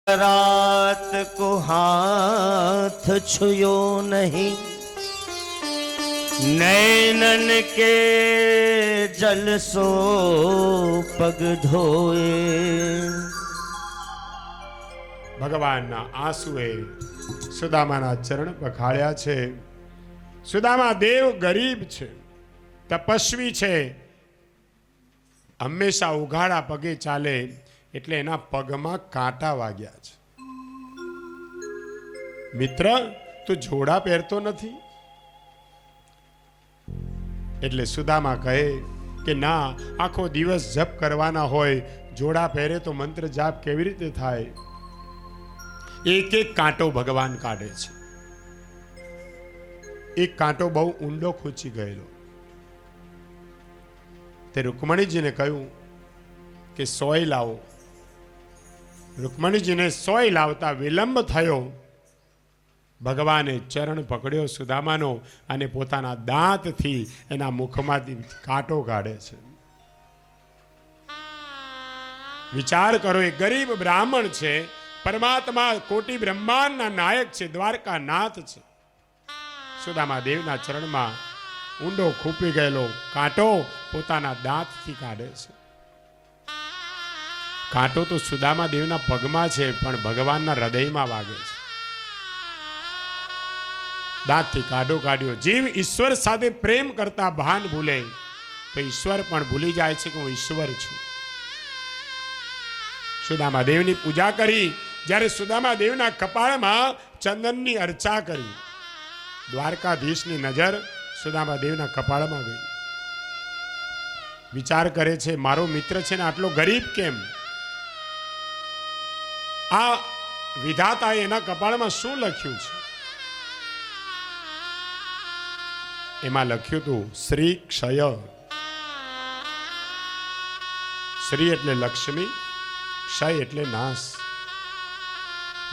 रात को हाथ छुयो नहीं, नैनन के जल सो पग धोए। ભગવાનના આંસુએ સુદામાના ચરણ પખાળ્યા છે. સુદામા દેવ ગરીબ છે, તપસ્વી છે, હંમેશા ઉઘાડા પગે ચાલે, એટલે એના પગમાં કાંટા વાગ્યા છે. મિત્ર, તું જોડા પહેરતો નથી? એટલે સુદામા કહે કે ના, આખો દિવસ જપ કરવાના હોય, જોડા પહેરે તો મંત્ર જાપ કેવી રીતે થાય? એક એક કાંટો ભગવાન કાઢે છે. એક કાંટો બહુ ઊંડો ખૂંચી ગયેલો. તે રૂકમણીજીને કહ્યું કે સોય લાવો. રૂકમણીજીને સોય લાવતા વિલંબ થયો. ભગવાને ચરણ પકડ્યો સુદામાનો અને પોતાના દાંતથી એના મુખમાંથી કાંટો કાઢે છે. વિચાર કરો, એ ગરીબ બ્રાહ્મણ છે, પરમાત્મા કોટી બ્રહ્માંડના નાયક છે, દ્વારકા નાથ છે. સુદામા દેવના ચરણમાં ઊંડો ખૂપી ગયેલો કાંટો પોતાના દાંતથી કાઢે છે. કાંટો તો સુદામા દેવના પગમાં છે, પણ ભગવાનના હૃદયમાં વાગે છે. દાંતથી કાંટો કાઢ્યો. જીવ ઈશ્વર સાથે પ્રેમ કરતા ભાન ભૂલે તો ઈશ્વર પણ ભૂલી જાય છે કે હું ઈશ્વર છું. સુદામા દેવની પૂજા કરી. જ્યારે સુદામા દેવના કપાળમાં ચંદનની અર્ચા કરી, દ્વારકાધીશની નજર સુદામા દેવના કપાળમાં ગઈ. વિચાર કરે છે, મારો મિત્ર છે ને આટલો ગરીબ કેમ? આ વિધાતાએ એના કપાળમાં શું લખ્યું છે? એમાં લખ્યું હતું શ્રી ક્ષય. શ્રી એટલે લક્ષ્મી, ક્ષય એટલે નાશ.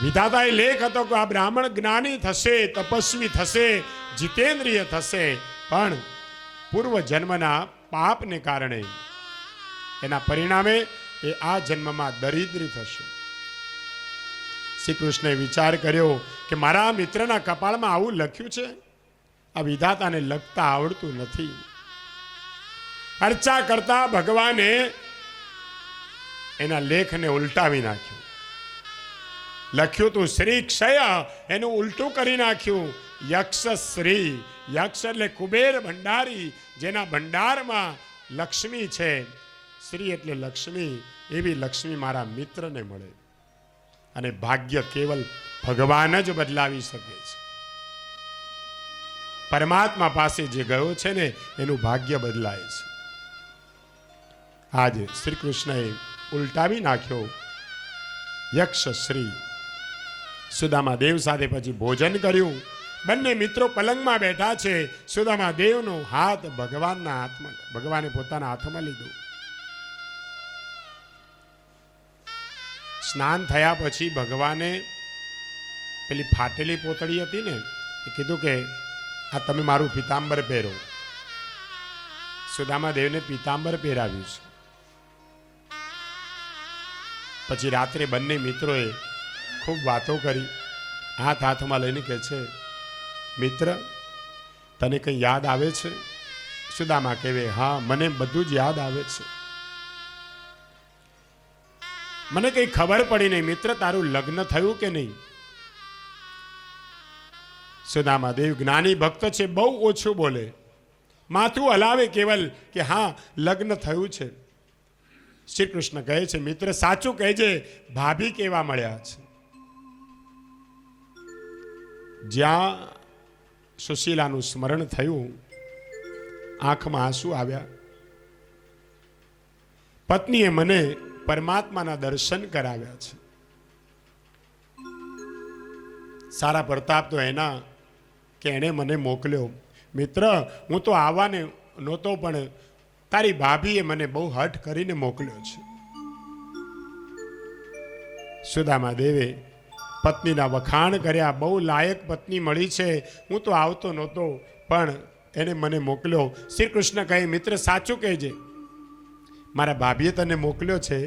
વિધાતાએ લેખ હતો કે આ બ્રાહ્મણ જ્ઞાની થશે, તપસ્વી થશે, જીતેન્દ્રિય થશે, પણ પૂર્વ જન્મના પાપને કારણે એના પરિણામે એ આ જન્મમાં દરિદ્રી થશે. શ્રી કૃષ્ણએ વિચાર કર્યો કે મારા મિત્રના કપાળમાં આવું લખ્યું છે, આ વિધાતાને લખતા આવડતું નથી. અર્ચા કરતા ભગવાને એના લેખને ઉલટાવી નાખ્યું. લખ્યું તું શ્રી ક્ષય, એનું ઉલટું કરી નાખ્યું યક્ષ શ્રી. યક્ષ એટલે કુબેર ભંડારી, જેના ભંડારમાં લક્ષ્મી છે. શ્રી એટલે લક્ષ્મી. એવી લક્ષ્મી મારા મિત્રને મળે. અને ભાગ્ય કેવલ ભગવાન જ બદલાવી શકે છે. પરમાત્મા પાસે જે ગયો છે ને એનું ભાગ્ય બદલાય છે. આજે શ્રી કૃષ્ણએ ઉલટાવી નાખ્યો યક્ષ શ્રી. સુદામા દેવ સાથે પછી ભોજન કર્યું. બંને મિત્રો પલંગમાં બેઠા છે. સુદામા દેવનો હાથ ભગવાનના હાથમાં, ભગવાને પોતાના હાથમાં લીધો. સ્નાન થયા પછી ભગવાને પેલી ફાટેલી પોતળી હતી ને, એ કીધું કે આ તમે મારું પીતાંબર પહેરો. સુદામા દેવને પીતાંબર પહેરાવ્યું છે. પછી રાત્રે બંને મિત્રોએ ખૂબ વાતો કરી. હાથ હાથમાં લઈને કહે છે, મિત્ર તને કંઈ યાદ આવે છે? સુદામા કહેવે, હા મને બધું જ યાદ આવે છે. મને કંઈ ખબર પડી નહીં, મિત્ર તારું લગ્ન થયું કે નહીં? સુદામા દેવ જ્ઞાની ભક્ત છે, બહુ ઓછું બોલે, માથું હલાવે કેવલ કે હા લગ્ન થયું છે. શ્રી કૃષ્ણ કહે છે, મિત્ર સાચું કહેજે, ભાભી કેવા મળ્યા છે? જ્યાં સુશીલાનું સ્મરણ થયું, આંખમાં આંસુ આવ્યા. પત્નીએ મને પરમાત્માના દર્શન કરાવ્યા છે. સારા પ્રતાપ તો એના કે એણે મને મોકલ્યો. મિત્ર હું તો આવવાને નહોતો, પણ તારી ભાભીએ મને બહુ હઠ કરીને મોકલ્યો છે. સુદામા દેવે પત્નીના વખાણ કર્યા. બહુ લાયક પત્ની મળી છે, હું તો આવતો નહોતો, પણ એને મને મોકલ્યો. શ્રી કૃષ્ણ કહે, મિત્ર સાચું કહેજે, મારા ભાભીએ તને મોકલ્યો છે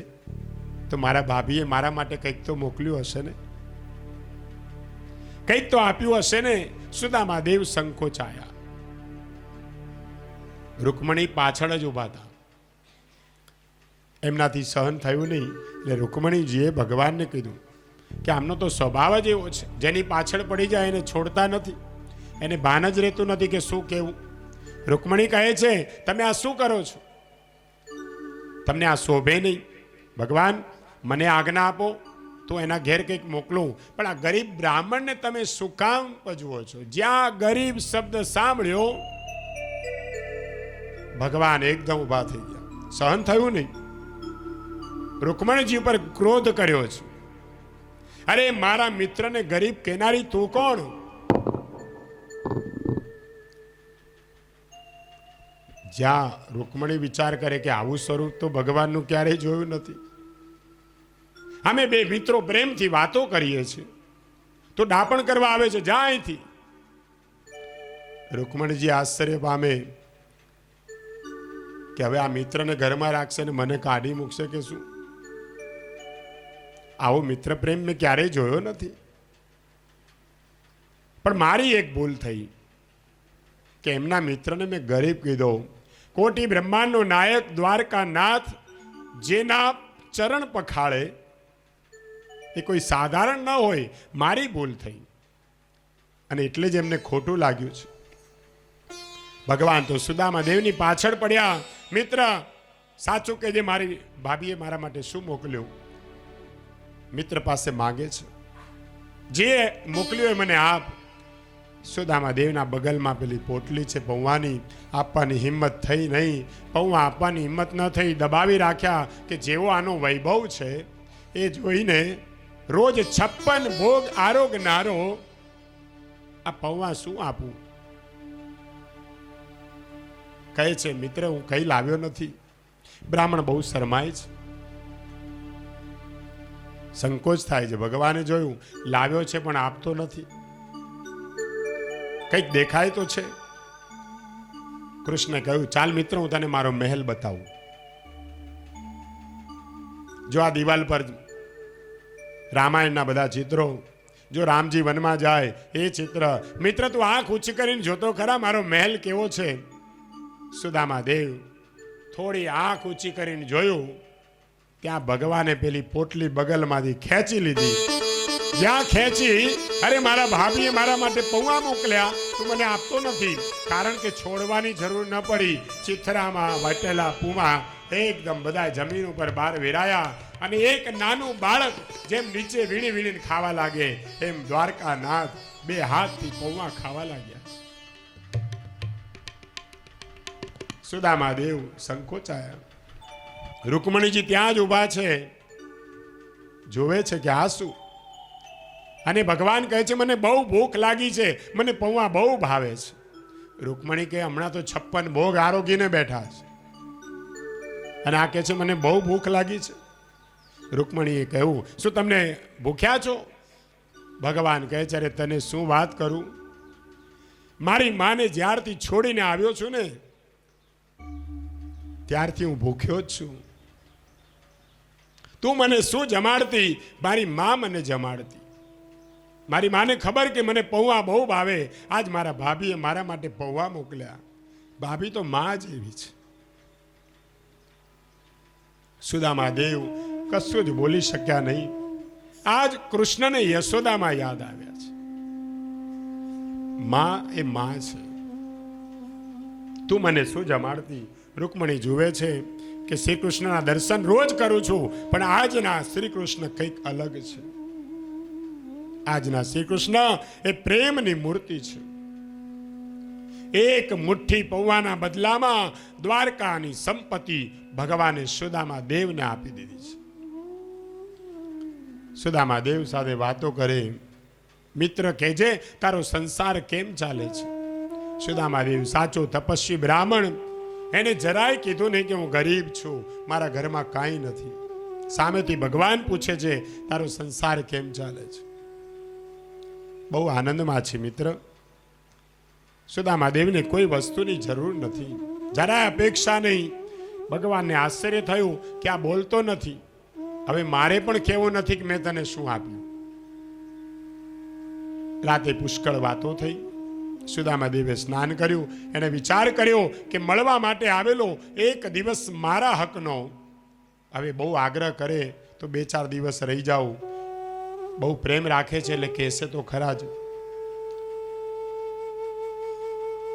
તો મારા ભાભીએ મારા માટે કંઈક તો મોકલ્યું હશે ને, કંઈક તો આપ્યું હશે ને. સુદામા દેવ સંકોચાયા. રૂકમણી પાછળ જ ઊભા હતા. એમનાથી સહન થયું નહીં એટલે રૂકમણીજીએ ભગવાનને કીધું કે આમનો તો સ્વભાવ જ એવો છે, જેની પાછળ પડી જાય એને છોડતા નથી, એને ભાન જ રહેતું નથી કે શું કહેવું. રૂકમણી કહે છે તમે આ શું કરો છો, તમને આ શોભે નહીં. ભગવાન મને આજ્ઞા આપો તો એના ઘેર કંઈક મોકલું, પણ આ ગરીબ બ્રાહ્મણને તમે શું કામ પજવો છો? જ્યાં ગરીબ શબ્દ સાંભળ્યો ભગવાન એકદમ ઊભા થઈ ગયા. સહન થયું નહીં. રૂકમણીજી ઉપર ક્રોધ કર્યો છે. અરે મારા મિત્રને ગરીબ કહેનારી તું કોણ? જ્યાં રૂકમણી વિચાર કરે કે આવું સ્વરૂપ તો ભગવાનનું ક્યારેય જોયું નથી. અમે બે મિત્રો પ્રેમથી વાતો કરીએ છીએ તો ડાપણ કરવા આવે છે, જા અહીંથી. રૂકમણીજી આશ્ચર્ય પામે કે હવે આ મિત્રને ઘરમાં રાખશે ને મને કાઢી મૂકશે કે શું? આવો મિત્ર પ્રેમ મેં ક્યારેય જોયો નથી. પણ મારી એક ભૂલ થઈ કે એમના મિત્રને મેં ગરીબ કીધો. કોટી બ્રહ્માંડનો નાયક દ્વારકાનાથ જેના ચરણ પખાળે એ કોઈ સાધારણ ન હોય. મારી ભૂલ થઈ અને એટલે જ એમને ખોટું લાગ્યું છે. ભગવાન તો સુદામા દેવની પાછળ પડ્યા. મિત્ર સાચું કે જે મારી ભાભીએ મારા માટે શું મોકલ્યું? મિત્ર પાસે માંગે છે જે મોકલ્યું એ મને આપ. સુદામા દેવના બગલમાં પેલી પોટલી છે પૌવાની, આપવાની હિંમત થઈ નહીં. પૌવા આપવાની હિંમત ન થઈ, દબાવી રાખ્યા કે જેવો આનો વૈભવ છે એ જોઈને રોજ 56 ભોગ આરોગનારો આ પૌવા શું આપું? કહે છે મિત્ર હું કઈ લાવ્યો નથી. બ્રાહ્મણ બહુ શરમાય છે, સંકોચ થાય છે. ભગવાને જોયું લાવ્યો છે પણ આપતો નથી, કંઈક દેખાય તો છે. કૃષ્ણે કહ્યું ચાલ મિત્ર હું તને મારો મહેલ બતાવું. જો આ દિવાલ પર રામાયણના બધા ચિત્રો, જો રામજી વનમાં જાય એ ચિત્ર. મિત્ર તું આંખ ઊંચી કરીને જોતો ખરા મારો મહેલ કેવો છે? સુદામા દેવ થોડી આંખ ઊંચી કરીને જોયું, ત્યાં ભગવાને પેલી પોટલી બગલમાંથી ખેંચી લીધી. જ્યાં ખેંચી, અરે મારા ભાભીએ મારા માટે પૌવા મોકલ્યા, તું મને આપતો નથી. કારણ કે છોડવાની જરૂર ન પડી. ચિથરામાં વટેલા પૂમા એકદમ બધા જમીન ઉપર બહાર વેરાયા અને એક નાનું બાળક જેમ નીચે વીણી વીણીને ખાવા લાગે એમ દ્વારકાનાથ બે હાથથી પૌવા ખાવા લાગ્યા. સુદામા દેવ સંકોચાયા. રૂકમણીજી ત્યાં જ ઊભા છે, જોવે છે કે આ શું? અને ભગવાન કહે છે મને બહુ ભૂખ લાગી છે, મને પૌવા બહુ ભાવે છે. રૂકમણી કહે હમણાં તો 56 ભોગ આરોગીને બેઠા છે અને આ કહે છે મને બહુ ભૂખ લાગી છે. રૂકમણીએ કહ્યું શું તમને ભૂખ્યા છો? ભગવાન કહે છે અરે તને શું વાત કરું, મારી માને જ્યારથી છોડીને આવ્યો છું ને ત્યારથી હું ભૂખ્યો જ છું. તું મને શું જમાડતી? મારી મા મને જમાડતી. મારી માને ખબર કે મને પૌવા બહુ ભાવે. આજ મારા ભાભીએ મારા માટે પૌવા મોકલ્યા. ભાભી તો મા જ એવી છે. સુદામા દેવ કશું જ બોલી શક્યા નહીં. આજ કૃષ્ણને યશોદામાં યાદ આવ્યા છે. મા એ મા છે. તું મને શું જમાડતી? રૂકમણી જુએ છે કે શ્રી કૃષ્ણના દર્શન રોજ કરું છું, પણ આજના શ્રી કૃષ્ણ કંઈક અલગ છે. આજના શ્રી કૃષ્ણ એ પ્રેમની મૂર્તિ છે. એક મુઠ્ઠી પૌવાના બદલામાં દ્વારકાની સંપત્તિ ભગવાને સુદામા દેવને આપી દીધી છે. સુદામા દેવ સાથે વાતો કરે. મિત્ર કહેજે તારો સંસાર કેમ ચાલે છે? સુદામા દેવ સાચો તપસ્વી બ્રાહ્મણ, એને જરાય કીધું નહીં કે હું ગરીબ છું, મારા ઘરમાં કાંઈ નથી. સામેથી ભગવાન પૂછે છે તારો સંસાર કેમ ચાલે છે? બહુ આનંદમાં છે મિત્ર. સુદામા દેવને કોઈ વસ્તુની જરૂર નથી, જરાય અપેક્ષા નહીં. ભગવાનને આશ્ચર્ય થયું કે આ બોલતો નથી. હવે મારે પણ કહેવું નથી કે મેં તને શું આપ્યું. રાતે પુષ્કળ વાતો થઈ. સુદામા દેવે સ્નાન કર્યું. એને વિચાર કર્યો કે મળવા માટે આવેલો એક દિવસ મારા હકનો, હવે બહુ આગ્રહ કરે તો 2-4 દિવસ રહી જાઉં. બહુ પ્રેમ રાખે છે એટલે કહેશે તો ખરા જ.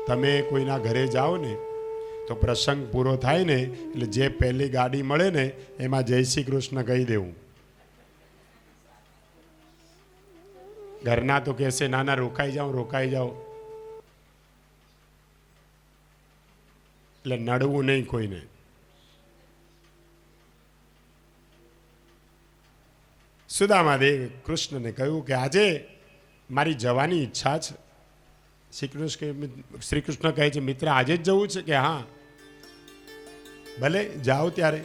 તમે કોઈના ઘરે જાઓ ને તો પ્રસંગ પૂરો થાય ને એટલે જે પહેલી ગાડી મળે ને એમાં જય શ્રી કૃષ્ણ કહી દેવું. ઘરના તો કહેશે નાના રોકાઈ જાઓ. એટલે નડવું નહીં કોઈને. સુદામા દેવ કૃષ્ણને કહ્યું કે આજે મારી જવાની ઈચ્છા છે. શ્રી કૃષ્ણ કહે છે મિત્ર આજે જ જવું છે કે હા ભલે જાઓ. ત્યારે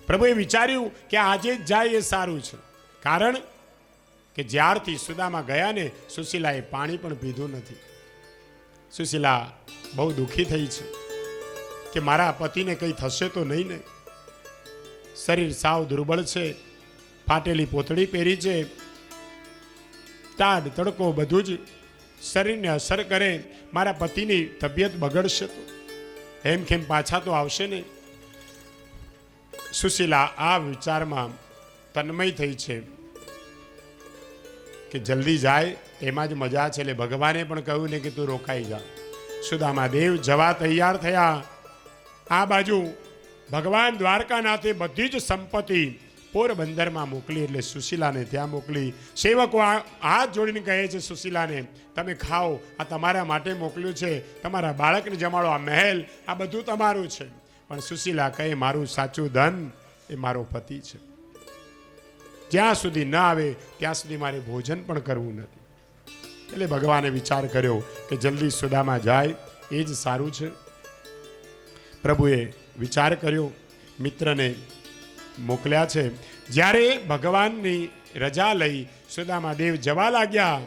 પ્રભુએ વિચાર્યું કે આજે જ જાય એ સારું છે. કારણ કે જ્યારથી સુદામા ગયા ને સુશીલાએ પાણી પણ પીધું નથી. સુશીલા બહુ દુઃખી થઈ છે કે મારા પતિને કંઈ થશે તો નહીં ને. શરીર સાવ દુર્બળ છે, ફાટેલી પોતળી પહેરી છે, ટાઢ તડકો બધું જ શરીરને અસર કરે. મારા પતિની તબિયત બગડશે તો એમ કેમ પાછા તો આવશે ને. સુશીલા આ વિચારમાં તન્મય થઈ છે કે જલ્દી જાય એમાં જ મજા છે. એટલે ભગવાને પણ કહ્યું ને કે તું રોકાઈ જા. સુદામા દેવ જવા તૈયાર થયા. આ બાજુ ભગવાન દ્વારકાનાથે બધી જ સંપત્તિ પોરબંદરમાં મોકલી. એટલે સુશીલાને ત્યાં મોકલી. સેવકો હાથ જોડીને કહે છે સુશીલાને તમે ખાઓ, આ તમારા માટે મોકલ્યું છે. તમારા બાળકને જમાડો, આ મહેલ આ બધું તમારું છે. પણ સુશીલા કહે મારું સાચું ધન એ મારો પતિ છે. જ્યાં સુધી ન આવે ત્યાં સુધી મારે ભોજન પણ કરવું નથી. એટલે ભગવાને વિચાર કર્યો કે જલ્દી સુદામા જાય એ જ સારું છે. પ્રભુએ વિચાર કર્યો, મિત્રને મોકલ્યા છે. જ્યારે ભગવાનની રજા લઈ સુદામા દેવ જવા લાગ્યા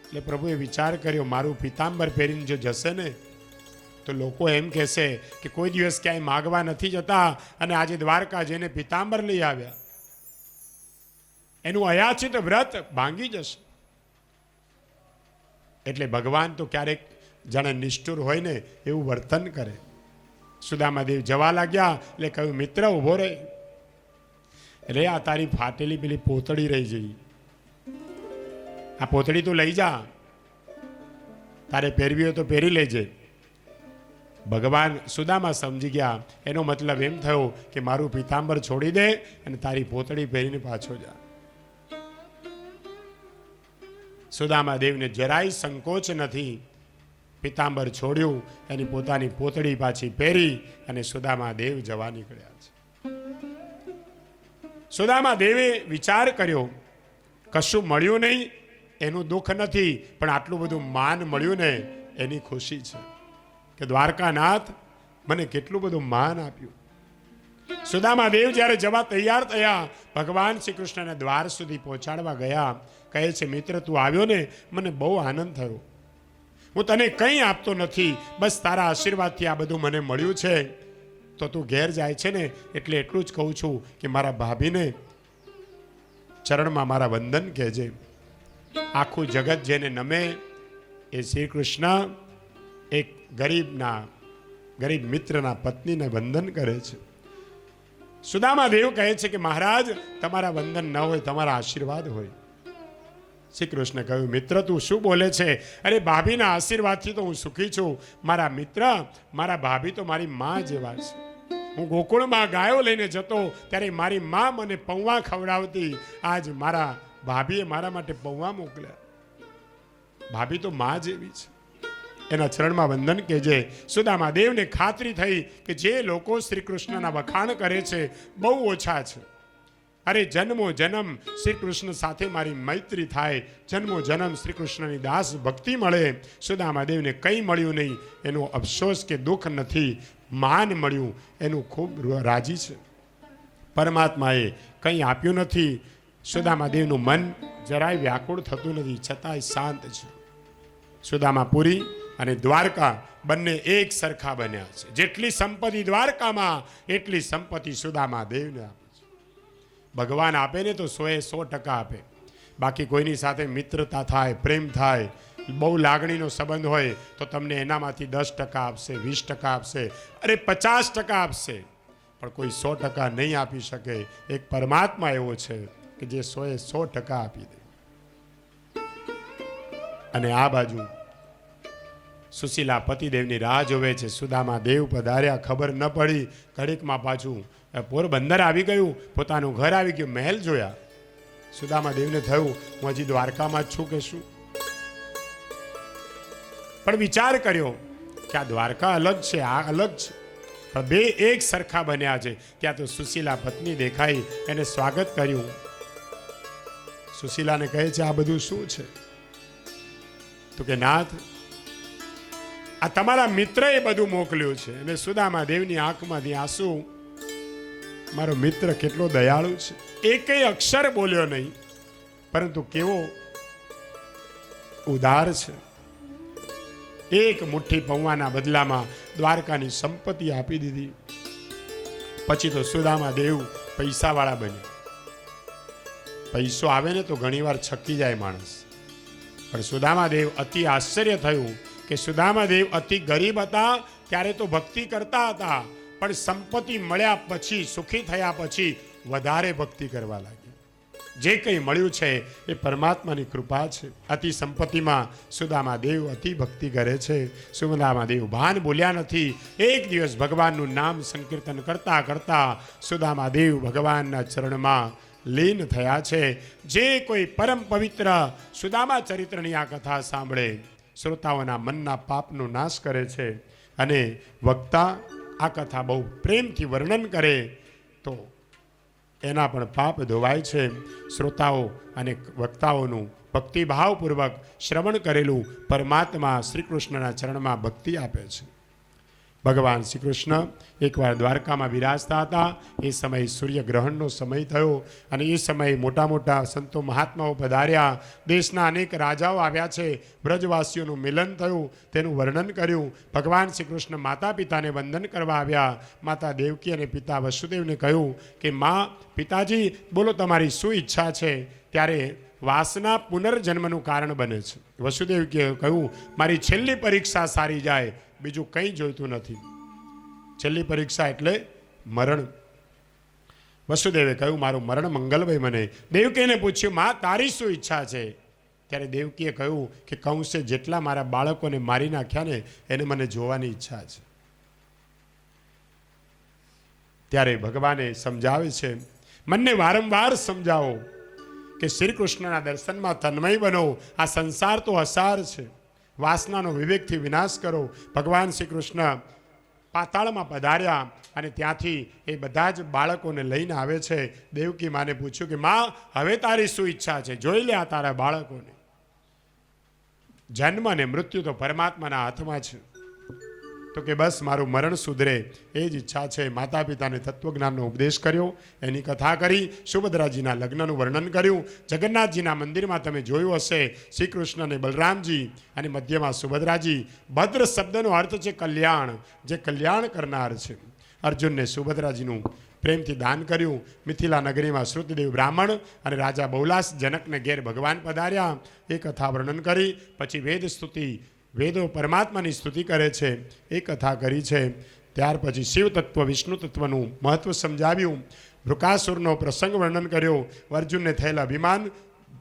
એટલે પ્રભુએ વિચાર કર્યો મારું પીતાંબર પહેરીને જો જશે ને તો લોકો એમ કહેશે કે કોઈ દિવસ ક્યાંય માગવા નથી જતા અને આજે દ્વારકા જઈને પીતાંબર લઈ આવ્યા. એનું અયાચિત વ્રત ભાંગી જશે. એટલે ભગવાન તો ક્યારેક જાણે નિષ્ઠુર હોય ને એવું વર્તન કરે. સુદામા દેવ જવા લાગ્યા એટલે કહ્યું મિત્ર ઉભો રહે. એટલે આ તારી ફાટેલી પેલી પોતળી રહી જઈ, આ પોતળી તું લઈ જા, તારે પહેરવી હોય તો પહેરી લેજે. ભગવાન સુદામા સમજી ગયા. એનો મતલબ એમ થયો કે મારું પીતાંબર છોડી દે અને તારી પોતળી પહેરીને પાછો જા. સુદામા દેવને જરાય સંકોચ નથી. પીતાંબર છોડ્યું, એની પોતાની પોતળી પાછી પહેરી અને સુદામા દેવ જવા નીકળ્યા છે. સુદામા દેવે વિચાર કર્યો કશું મળ્યું નહીં એનું દુઃખ નથી, પણ આટલું બધું માન મળ્યું ને એની ખુશી છે કે દ્વારકાનાથ મને કેટલું બધું માન આપ્યું. સુદામા દેવ જ્યારે જવા તૈયાર થયા ભગવાન શ્રી કૃષ્ણને દ્વાર સુધી પહોંચાડવા ગયા. કહે છે મિત્ર તું આવ્યો ને મને બહુ આનંદ થયો. હું તને કંઈ આપતો નથી, બસ તારા આશીર્વાદથી આ બધું મને મળ્યું છે. તો તું ઘેર જાય છે ને એટલે એટલું જ કહું છું કે મારા ભાભીને ચરણમાં મારા વંદન કહેજે. આખું જગત જેને નમે એ શ્રી કૃષ્ણ એક ગરીબ મિત્રના પત્નીને વંદન કરે છે. સુદામા દેવ કહે છે કે મહારાજ તમારા વંદન ન હોય, તમારા આશીર્વાદ હોય. શ્રી કૃષ્ણ કહ્યું મિત્ર તું શું બોલે છે? અરે ભાભીના આશીર્વાદથી તો હું સુખી છું. મારા મિત્ર મારા ભાભી તો મારી માં જેવા છે. હું ગોકુળમાં ગાયો લઈને જતો ત્યારે મારી માં મને પૌવા ખવડાવતી. આજ મારા ભાભીએ મારા માટે પૌવા મોકલ્યા. ભાભી તો માં જેવી છે. એના ચરણમાં વંદન કહેજે. સુદામા દેવને ખાતરી થઈ કે જે લોકો શ્રી કૃષ્ણના વખાણ કરે છે બહુ ઓછા છે. અરે જન્મો જન્મ શ્રી કૃષ્ણ સાથે મારી મૈત્રી થાય, જન્મો જન્મ શ્રી કૃષ્ણની દાસ ભક્તિ મળે. સુદામા દેવને કંઈ મળ્યું નહીં એનો અફસોસ કે દુઃખ નથી, માન મળ્યું એનું ખૂબ રાજી છે. પરમાત્માએ કંઈ આપ્યું નથી. સુદામા દેવનું મન જરાય વ્યાકુળ થતું નથી, છતાંય શાંત છે. સુદામાપુરી અને દ્વારકા બંને એક સરખા બન્યા છે. જેટલી સંપત્તિ દ્વારકામાં એટલી સંપત્તિ સુદામા દેવને આપી છે. ભગવાન આપે ને તો 100% આપે. બાકી કોઈની સાથે મિત્રતા થાય, પ્રેમ થાય, બહુ લાગણીનો સંબંધ હોય તો તમને એનામાંથી 10% આપશે, 20% આપશે, અરે 50% આપશે, પણ કોઈ 100% નહીં આપી શકે. એક પરમાત્મા એવો છે કે જે 100% આપી દે. અને આ બાજુ સુશીલા પતિદેવની રાહ જોવે છે. સુદામા દેવ પધાર્યા, ખબર ન પડી. ઘડીકમાં પાછું પોરબંદર આવી ગયું, પોતાનું ઘર આવી ગયું, મહેલ જોયા. સુદામા દેવને થયું હું હજી દ્વારકામાં જ છું કે શું. પણ વિચાર કર્યો કે આ દ્વારકા અલગ છે, આ અલગ છે, પણ બે એક સરખા બન્યા છે. ત્યાં તો સુશીલા પત્ની દેખાઈ, એને સ્વાગત કર્યું. સુશીલાને કહે છે આ બધું શું છે? તો કે નાથ, આ તમારા મિત્રએ બધું મોકલ્યું છે. અને સુદામા દેવની આંખમાંથી આંસુ. મારો મિત્ર કેટલો દયાળુ છે, એકેય અક્ષર બોલ્યો નહીં, પરંતુ કેવો ઉદાર છે. એક મુઠ્ઠી પૌવાના બદલામાં દ્વારકાની સંપત્તિ આપી દીધી. પછી તો સુદામા દેવ પૈસાવાળા બન્યા. પૈસો આવે ને તો ઘણીવાર છકી જાય માણસ, પણ સુદામા દેવ અતિ આશ્ચર્ય થયું કે સુદામા દેવ અતિ ગરીબ હતા ત્યારે તો ભક્તિ કરતા હતા, પણ સંપત્તિ મળ્યા પછી, સુખી થયા પછી વધારે ભક્તિ કરવા લાગ્યા. જે કંઈ મળ્યું છે એ પરમાત્માની કૃપા છે. અતિ સંપત્તિમાં સુદામા દેવ અતિ ભક્તિ કરે છે. સુદામા દેવ ભાન બોલ્યા નથી. એક દિવસ ભગવાનનું નામ સંકીર્તન કરતા કરતા સુદામા દેવ ભગવાનના ચરણમાં લીન થયા છે. જે કોઈ પરમ પવિત્ર સુદામા ચરિત્રની આ કથા સાંભળે, શ્રોતાઓના મનના પાપનો નાશ કરે છે. અને વક્તા આ કથા બહુ પ્રેમથી વર્ણન કરે તો એના પણ પાપ ધોવાય છે. શ્રોતાઓ અને વક્તાઓનું ભક્તિભાવપૂર્વક શ્રવણ કરેલું પરમાત્મા શ્રી કૃષ્ણના ચરણમાં ભક્તિ આપે છે. ભગવાન શ્રી કૃષ્ણ એકવાર દ્વારકામાં બિરાજતા હતા. એ સમયે સૂર્યગ્રહણનો સમય થયો અને એ સમયે મોટા મોટા સંતો મહાત્માઓ પધાર્યા. દેશના અનેક રાજાઓ આવ્યા છે. બ્રજવાસીઓનું મિલન થયું, તેનું વર્ણન કર્યું. ભગવાન શ્રી કૃષ્ણ માતા પિતાને વંદન કરવા આવ્યા. માતા દેવકી અને પિતા વસુદેવને કહ્યું કે માં, પિતાજી બોલો તમારી શું ઈચ્છા છે? ત્યારે વાસના પુનર્જન્મનું કારણ બને છે. વસુદેવજીએ કહ્યું મારી છેલ્લી પરીક્ષા સારી જાય, બીજું કંઈ જોઈતું નથી. છેલ્લી પરીક્ષા એટલે મરણ. વસુદેવે કહ્યું મારું મરણ મંગલભાઈ મને. દેવકીને પૂછ્યું માં તારી શું ઈચ્છા છે? ત્યારે દેવકીએ કહ્યું કે કંસે જેટલા મારા બાળકોને મારી નાખ્યા ને એને મને જોવાની ઈચ્છા છે. ત્યારે ભગવાને સમજાવે છે, મને વારંવાર સમજાવો કે શ્રી કૃષ્ણના દર્શનમાં તન્મય બનો. આ સંસાર તો અસાર છે, વાસનાનો વિવેકથી વિનાશ કરો. ભગવાન શ્રી કૃષ્ણ પાતાળમાં પધાર્યા અને ત્યાંથી એ બધા જ બાળકોને લઈને આવે છે. દેવકી માને પૂછ્યું કે માં, હવે તારી શું ઈચ્છા છે? જોઈ લે આ તારા બાળકોને. જન્મ અને મૃત્યુ તો પરમાત્માના હાથમાં છે. તો કે બસ મારું મરણ સુધરે એ જ ઈચ્છા છે. માતા પિતાને તત્વજ્ઞાનનો ઉપદેશ કર્યો, એની કથા કરી, સુભદ્રાજીના લગ્નનું વર્ણન કર્યું. જગન્નાથજીના મંદિરમાં તમે જોયું હશે, શ્રી કૃષ્ણ અને બલરામજી અને મધ્યમાં સુભદ્રાજી. ભદ્ર શબ્દનો અર્થ છે કલ્યાણ, જે કલ્યાણ કરનાર છે. અર્જુનને સુભદ્રાજીનું પ્રેમથી દાન કર્યું. મિથિલા નગરીમાં શ્રુતદેવ બ્રાહ્મણ અને રાજા બહુલાસ જનકને ઘેર ભગવાન પધાર્યા. એ કથા વર્ણન કરી. પછી વેદ સ્તુતિ, વેદો પરમાત્માની સ્તુતિ કરે છે, એ કથા કરી છે. ત્યાર પછી શિવ તત્વ, વિષ્ણુ તત્વનું મહત્વ સમજાવ્યું. વૃકાસુરનો પ્રસંગ વર્ણન કર્યો. અર્જુનને થયેલા અભિમાન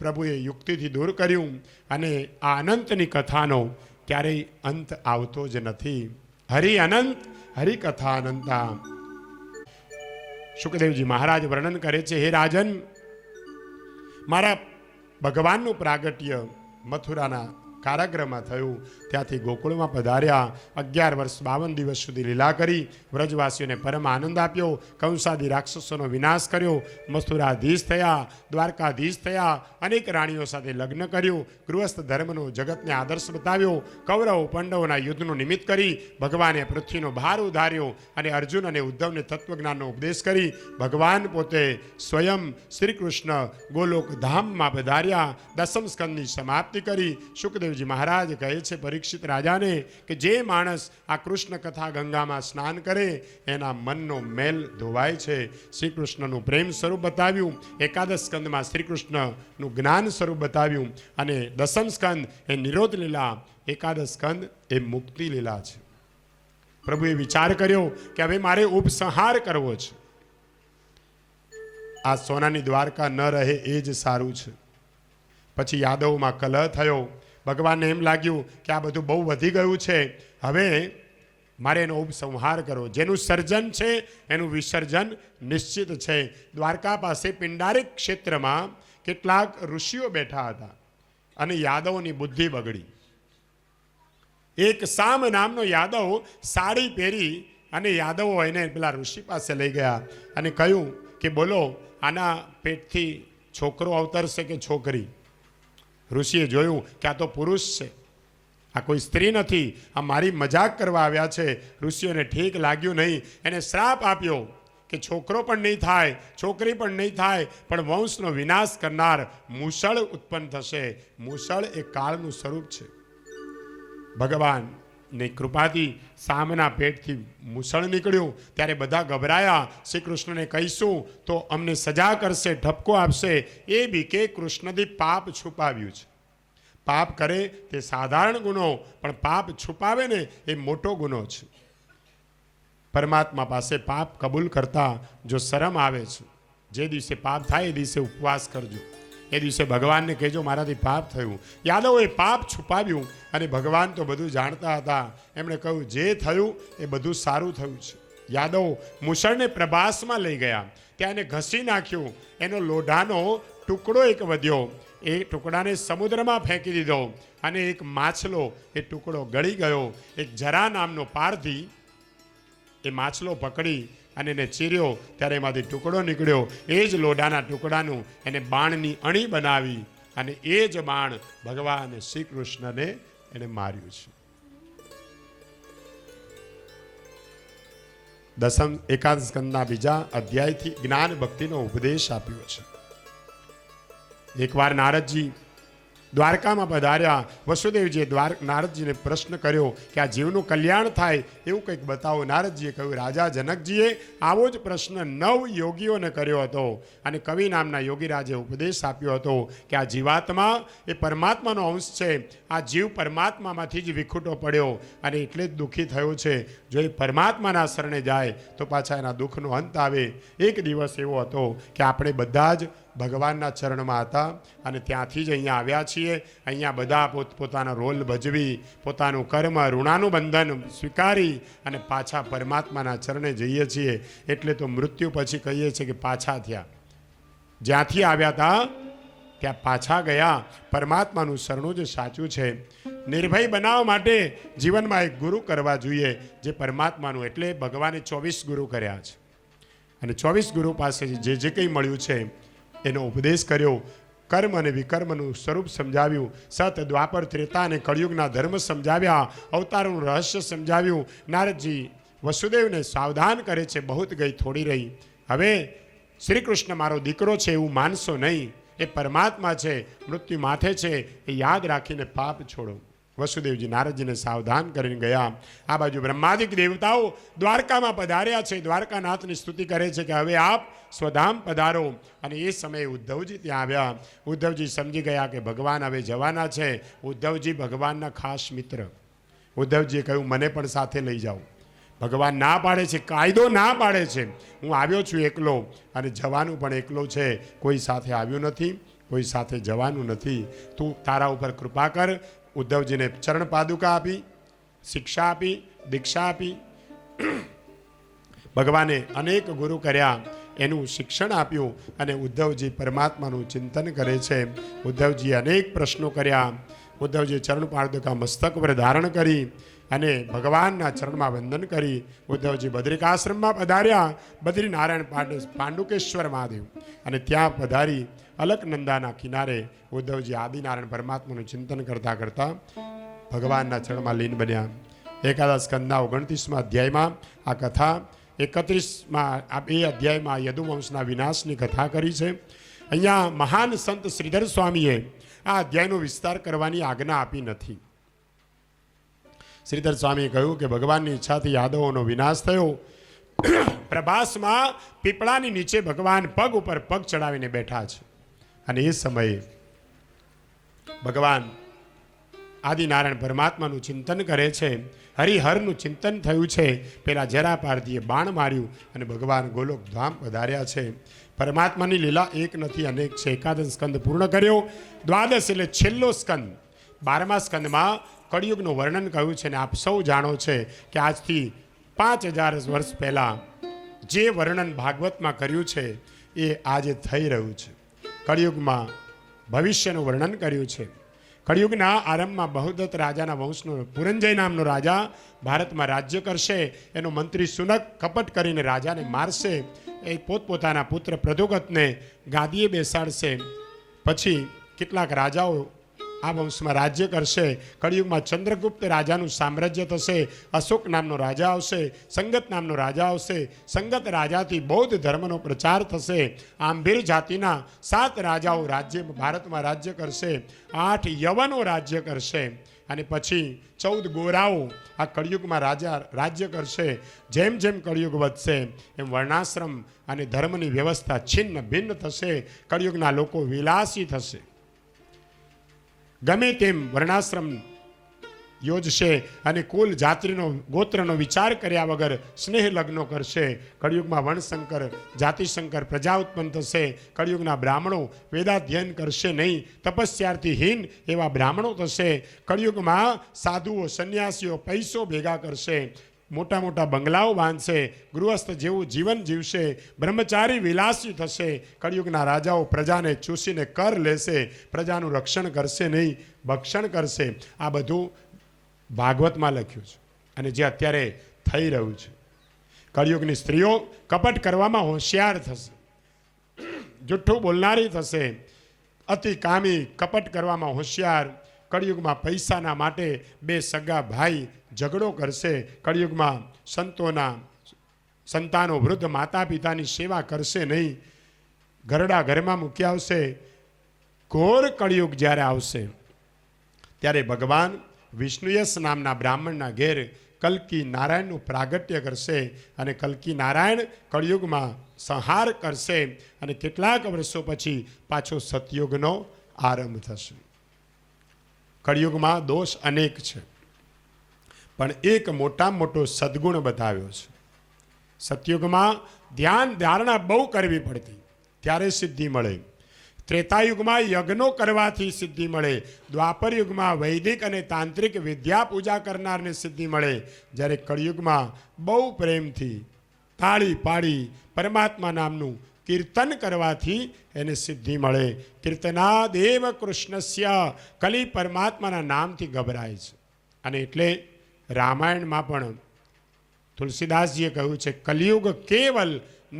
પ્રભુએ યુક્તિથી દૂર કર્યું. અને આ અનંતની કથાનો ક્યારેય અંત આવતો જ નથી. હરિ અનંત, હરિકથા અનંતા. શુકદેવજી મહારાજ વર્ણન કરે છે, હે રાજન, મારા ભગવાનનું પ્રાગટ્ય મથુરાના કારાગૃહમાં થયું. ત્યાંથી ગોકુળમાં પધાર્યા. 11 વર્ષ 52 દિવસ સુધી લીલા કરી વ્રજવાસીઓને પરમ આનંદ આપ્યો. કંસાદી રાક્ષસોનો વિનાશ કર્યો. મથુરાધીશ થયા, દ્વારકાધીશ થયા. અનેક રાણીઓ સાથે લગ્ન કર્યું. ગૃહસ્થ ધર્મનો જગતને આદર્શ બતાવ્યો. કૌરવ પાંડવોના યુદ્ધનું નિમિત્ત કરી ભગવાને પૃથ્વીનો ભાર ઉધાર્યો. અને અર્જુન અને ઉદ્ધવને તત્વજ્ઞાનનો ઉપદેશ કરી ભગવાન પોતે સ્વયં શ્રી કૃષ્ણ ગોલોક ધામમાં પધાર્યા. દસમ સ્કંદની સમાપ્તિ કરી. શુકદેવ વસુદેવજી મહારાજ કહે છે પરીક્ષિત રાજાને કે જે માણસ આ કૃષ્ણ કથા ગંગામાં સ્નાન કરે એના મનનો મેલ ધોવાય છે. શ્રી કૃષ્ણનું પ્રેમ સ્વરૂપ બતાવ્યું, એકાદશ સ્કંદમાં શ્રી કૃષ્ણનું જ્ઞાન સ્વરૂપ બતાવ્યું, અને દસમ સ્કંદ એ નિરોધ લીલા, એકાદશ સ્કંદ એ મુક્તિ લીલા છે. પ્રભુએ વિચાર કર્યો કે હવે મારે ઉપસંહાર કરવો છે. આ સોનાની દ્વારકા ન રહે એ જ સારું છે. પછી યાદવમાં કલહ થયો. ભગવાનને એમ લાગ્યું કે આ બધું બહુ વધી ગયું છે, હવે મારે એનો ઉપસંહાર કરો. જેનું સર્જન છે એનું વિસર્જન નિશ્ચિત છે. દ્વારકા પાસે પિંડારિક ક્ષેત્રમાં કેટલાક ઋષિઓ બેઠા હતા અને યાદવોની બુદ્ધિ બગડી. એક સામ નામનો યાદવ સાડી પહેરી અને યાદવો એને પેલા ઋષિ પાસે લઈ ગયા અને કહ્યું કે બોલો, આના પેટથી છોકરો અવતરશે કે છોકરી? ઋષિએ જોયું કે આ તો પુરુષ છે, આ કોઈ સ્ત્રી નથી, આ મારી મજાક કરવા આવ્યા છે. ઋષિઓને ઠીક લાગ્યું નહીં. એને શ્રાપ આપ્યો કે છોકરો પણ નહીં થાય, છોકરી પણ નહીં થાય, પણ વંશનો વિનાશ કરનાર મૂષળ ઉત્પન્ન થશે. મૂષળ એ કાળનું સ્વરૂપ છે. ભગવાનની કૃપાથી સામના પેટથી મૂષળ નીકળ્યું ત્યારે બધા ગભરાયા. શ્રી કૃષ્ણને કહીશું તો અમને સજા કરશે, ઠપકો આપશે. એ બી કે કૃષ્ણથી પાપ છુપાવ્યું છે. પાપ કરે તે સાધારણ ગુનો, પણ પાપ છુપાવે ને એ મોટો ગુનો છે. પરમાત્મા પાસે પાપ કબૂલ કરતા જો શરમ આવે છે, જે દિવસે પાપ થાય એ દિવસે ઉપવાસ કરજો. એ દિવસે ભગવાનને કહેજો મારાથી પાપ થયું. યાદવોએ પાપ છુપાવ્યું અને ભગવાન તો બધું જાણતા હતા. એમણે કહ્યું જે થયું એ બધું સારું થયું છે. યાદવ મૂષળને પ્રભાસમાં લઈ ગયા, ત્યાં એને ઘસી નાખ્યું. એનો લોઢાનો ટુકડો એક વધ્યો, એ ટુકડાને સમુદ્રમાં ફેંકી દીધો અને એક માછલો એ ટુકડો ગળી ગયો. એક જરા નામનો પારધી એ માછલો પકડી અને એને ચીર્યો ત્યારે એમાંથી ટુકડો નીકળ્યો. એ જ લોઢાના ટુકડાનું એને બાણની અણી બનાવી અને એ જ બાણ ભગવાન શ્રી કૃષ્ણને એને માર્યું છે. દસમ એકાદશ સ્કંદના બીજા અધ્યાયથી જ્ઞાન ભક્તિનો ઉપદેશ આપ્યો છે. એકવાર નારદજી દ્વારકામાં પધાર્યા. વસુદેવજીએ નારદજીને પ્રશ્ન કર્યો કે આ જીવનું કલ્યાણ થાય એવું કંઈક બતાવો. નારદજીએ કહ્યું રાજા જનકજીએ આવો જ પ્રશ્ન 9 યોગીઓને કર્યો હતો અને કવિ નામના યોગીરાજે ઉપદેશ આપ્યો હતો કે આ જીવાત્મા એ પરમાત્માનો અંશ છે. આ જીવ પરમાત્મામાંથી જ વિખૂટો પડ્યો અને એટલે જ દુઃખી થયો છે. જો એ પરમાત્માના શરણે જાય તો પાછા એના દુઃખનો અંત આવે. એક દિવસ એવો હતો કે આપણે બધા જ ભગવાનના ચરણમાં હતા અને ત્યાંથી જ અહીંયા આવ્યા છીએ. અહીંયા બધા પોતપોતાનો રોલ ભજવી પોતાનું કર્મ ઋણાનું બંધન સ્વીકારી અને પાછા પરમાત્માના ચરણે જઈએ છીએ. એટલે તો મૃત્યુ પછી કહીએ છીએ કે પાછા થયા. જ્યાંથી આવ્યા હતા ત્યાં પાછા ગયા. પરમાત્માનું શરણું જ સાચું છે. નિર્ભય બનાવવા માટે જીવનમાં એક ગુરુ કરવા જોઈએ જે પરમાત્માનું. એટલે ભગવાને 24 ગુરુ કર્યા છે અને 24 ગુરુ પાસે જે કંઈ મળ્યું છે એનો ઉપદેશ કર્યો. કર્મ અને વિકર્મનું સ્વરૂપ સમજાવ્યું. સત દ્વાપર ત્રેતા અને કળિયુગના ધર્મ સમજાવ્યા. અવતારનું રહસ્ય સમજાવ્યું. નારદજી વસુદેવને સાવધાન કરે છે બહુત ગઈ થોડી રહી. હવે શ્રી કૃષ્ણ મારો દીકરો છે એવું માનશો નહીં, એ પરમાત્મા છે, મૃત્યુ માથે છે, એ યાદ રાખીને પાપ છોડો. વસુદેવજી નારદજીને સાવધાન કરીને ગયા. આ બાજુ બ્રહ્માદિક દેવતાઓ દ્વારકામાં પધાર્યા છે. દ્વારકાનાથની સ્તુતિ કરે છે કે હવે આપ સ્વધામ પધારો. અને એ સમયે ઉદ્ધવજી ત્યાં આવ્યા. ઉદ્ધવજી સમજી ગયા કે ભગવાન હવે જવાના છે. ઉદ્ધવજી ભગવાનના ખાસ મિત્ર. ઉદ્ધવજીએ કહ્યું મને પણ સાથે લઈ જાઓ. ભગવાન ના પાડે છે, કાયદો ના પાડે છે. હું આવ્યો છું એકલો અને જવાનું પણ એકલો છે. કોઈ સાથે આવ્યું નથી, કોઈ સાથે જવાનું નથી. તું તારા ઉપર કૃપા કર. ઉદ્ધવજીને ચરણ પાદુકા આપી, શિક્ષા આપી, દીક્ષા આપી. ભગવાને અનેક ગુરુ કર્યા, એનું શિક્ષણ આપ્યું અને ઉદ્ધવજી પરમાત્માનું ચિંતન કરે છે. ઉદ્ધવજીએ અનેક પ્રશ્નો કર્યા. ઉદ્ધવજીએ ચરણ પાદુકા મસ્તક પર ધારણ કરી અને ભગવાનના ચરણમાં વંદન કરી ઉદ્ધવજી બદ્રિકાશ્રમમાં પધાર્યા. બદ્રીનારાયણ પાંડુકેશ્વર મહાદેવ અને ત્યાં પધારી અલકનંદાના કિનારે ઉદ્ધવજી આદિનારાયણ પરમાત્માનું ચિંતન કરતા કરતા ભગવાનના ચરણમાં લીન બન્યા. એકાદશ સ્કંદના 29મા અધ્યાયમાં આ કથા, 31માં એ અધ્યાયમાં યદુવંશના વિનાશની કથા કરી છે. અહીંયા મહાન સંત શ્રીધર સ્વામીએ આ અધ્યાયનો વિસ્તાર કરવાની આજ્ઞા આપી નથી. શ્રીધર સ્વામીએ કહ્યું કે ભગવાનની ઈચ્છાથી યાદવોનો વિનાશ થયો. પ્રભાસમાં પીપળાની નીચે ભગવાન પગ ઉપર પગ ચડાવીને બેઠા છે અને એ સમયે ભગવાન આદિનારાયણ પરમાત્માનું ચિંતન કરે છે. હરિહરનું ચિંતન થયું છે. પેલા જરાપારધીએ બાણ માર્યું અને ભગવાન ગોલોક ધામ પધાર્યા છે. પરમાત્માની લીલા એક નથી અનેક છે. એકાદશ સ્કંદ પૂર્ણ કર્યો. દ્વાદશ એટલે છેલ્લો સ્કંદ. 12મા સ્કંદમાં કળિયુગનું વર્ણન કહ્યું છે. અને આપ સૌ જાણો છે કે આજથી 5000 વર્ષ પહેલાં જે વર્ણન ભાગવતમાં કર્યું છે એ આજે થઈ રહ્યું છે. કળિયુગમાં ભવિષ્યનું વર્ણન કર્યું છે. કળિયુગના આરંભમાં બહુદત્ત રાજાના વંશનો પુરંજય નામનો રાજા ભારતમાં રાજ્ય કરશે. એનો મંત્રી સુનક કપટ કરીને રાજાને મારશે. એ પોતપોતાના પુત્ર પ્રદ્યોગતને ગાદીએ બેસાડશે. પછી કેટલાક રાજાઓ આ વંશમાં રાજ્ય કરશે. કળિયુગમાં ચંદ્રગુપ્ત રાજાનું સામ્રાજ્ય થશે. અશોક નામનો રાજા આવશે. સંગત નામનો રાજા આવશે. સંગત રાજાથી બૌદ્ધ ધર્મનો પ્રચાર થશે. આંભીર જાતિના 7 રાજાઓ ભારતમાં રાજ્ય કરશે. 8 યવનો રાજ્ય કરશે. અને પછી 14 ગોરાઓ આ કળિયુગમાં રાજ્ય કરશે. જેમ જેમ કળિયુગ વધશે એમ વર્ણાશ્રમ અને ધર્મની વ્યવસ્થા છિન્ન ભિન્ન થશે. કળિયુગના લોકો વિલાસી થશે. ગમે તેમ વર્ણાશ્રમ યોજશે અને કુલ જાતિનો ગોત્રનો વિચાર કર્યા વગર સ્નેહ લગ્નો કરશે. કળિયુગમાં વર્ણશંકર જાતિશંકર પ્રજા ઉત્પન્ન થશે. કળિયુગના બ્રાહ્મણો વેદાધ્યયન કરશે નહીં. તપસ્યાર્થી હીન એવા બ્રાહ્મણો થશે. કળિયુગમાં સાધુઓ સંન્યાસીઓ પૈસો ભેગા કરશે. મોટા મોટા બંગલાઓ બાંધશે. ગૃહસ્થ જેવું જીવન જીવશે. બ્રહ્મચારી વિલાસી થશે. કળિયુગના રાજાઓ પ્રજાને ચૂસીને કર લેશે. પ્રજાનું રક્ષણ કરશે નહીં, ભક્ષણ કરશે. આ બધું ભાગવતમાં લખ્યું છે અને જે અત્યારે થઈ રહ્યું છે. કળિયુગની સ્ત્રીઓ કપટ કરવામાં હોશિયાર થશે. જુઠ્ઠું બોલનારી થશે. અતિ કામી, કપટ કરવામાં હોશિયાર. કળિયુગમાં પૈસાના માટે 2 સગા ભાઈ ઝઘડો કરશે. કળિયુગમાં સંતાનો વૃદ્ધ માતા પિતાની સેવા કરશે નહીં. ઘરડા ઘરમાં મૂકી આવશે. ઘોર કળિયુગ જ્યારે આવશે ત્યારે ભગવાન વિષ્ણુયસ નામના બ્રાહ્મણના ઘેર કલ્કી નારાયણનું પ્રાગટ્ય કરશે. અને કલ્કી નારાયણ કળિયુગમાં સંહાર કરશે. અને કેટલાક વર્ષો પછી પાછો સતયુગનો આરંભ થશે. કળિયુગમાં દોષ અનેક છે પણ એક મોટામાં મોટો સદગુણ બતાવ્યો છે. સતયુગમાં ધ્યાન ધારણા બહુ કરવી પડતી ત્યારે સિદ્ધિ મળે. ત્રેતાયુગમાં યજ્ઞો કરવાથી સિદ્ધિ મળે. દ્વાપર યુગમાં વૈદિક અને તાંત્રિક વિદ્યા પૂજા કરનારને સિદ્ધિ મળે. જ્યારે કળિયુગમાં બહુ પ્રેમથી તાળી પાડી પરમાત્મા નામનું કીર્તન કરવાથી એને સિદ્ધિ મળે. કીર્તના દેવ કૃષ્ણસ્ય કલી પરમાત્માના નામથી ગભરાય છે. અને એટલે રામાયણમાં પણ તુલસીદાસજીએ કહ્યું છે કલિયુગ કેવલ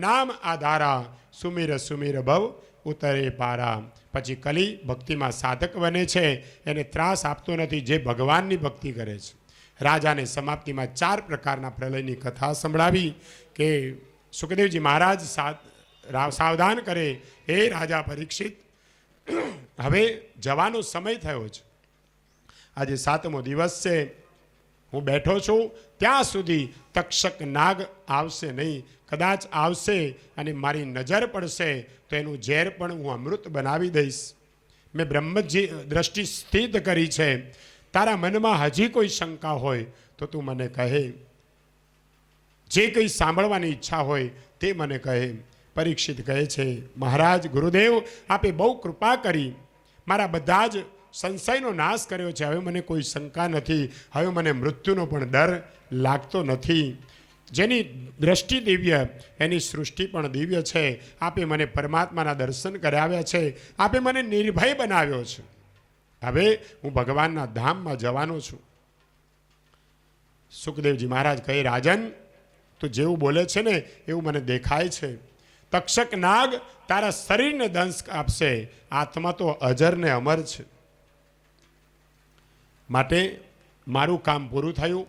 નામ આધારા સુમિર સુમિર ભવ ઉતરે પારા. પછી કલી ભક્તિમાં સાધક બને છે. એને ત્રાસ આપતો નથી જે ભગવાનની ભક્તિ કરે છે. રાજાને સમાપ્તિમાં 4 પ્રકારના પ્રલયની કથા સંભળાવી કે સુખદેવજી મહારાજ સાવધાન કરે, હે રાજા પરીક્ષિત, હવે જવાનો સમય થયો છે. આજે 7મો દિવસ છે. હું બેઠો છું ત્યાં સુધી તક્ષક નાગ આવશે નહીં. કદાચ આવશે અને મારી નજર પડશે તો એનું ઝેર પણ હું અમૃત બનાવી દઈશ. મેં બ્રહ્મજી દ્રષ્ટિ સ્થિત કરી છે. તારા મનમાં હજી કોઈ શંકા હોય તો તું મને કહે. જે કંઈ સાંભળવાની ઈચ્છા હોય તે મને કહે. પરીક્ષિત કહે છે, મહારાજ ગુરુદેવ, આપે બહુ કૃપા કરી. મારા બધા જ સંશયનો નાશ કર્યો છે. હવે મને કોઈ શંકા નથી. હવે મને મૃત્યુનો પણ ડર લાગતો નથી. જેની દ્રષ્ટિ દિવ્ય એની સૃષ્ટિ પણ દિવ્ય છે. આપે મને પરમાત્માના દર્શન કરાવ્યા છે. આપે મને નિર્ભય બનાવ્યો છે. હવે હું ભગવાનના ધામમાં જવાનો છું. સુખદેવજી મહારાજ કહે, રાજન, તું જેવું બોલે છે ને એવું મને દેખાય છે. તક્ષક નાગ તારા શરીરને દંશ આપશે. આત્મા તો અજર ને અમર છે. માટે મારું કામ પૂરું થયું.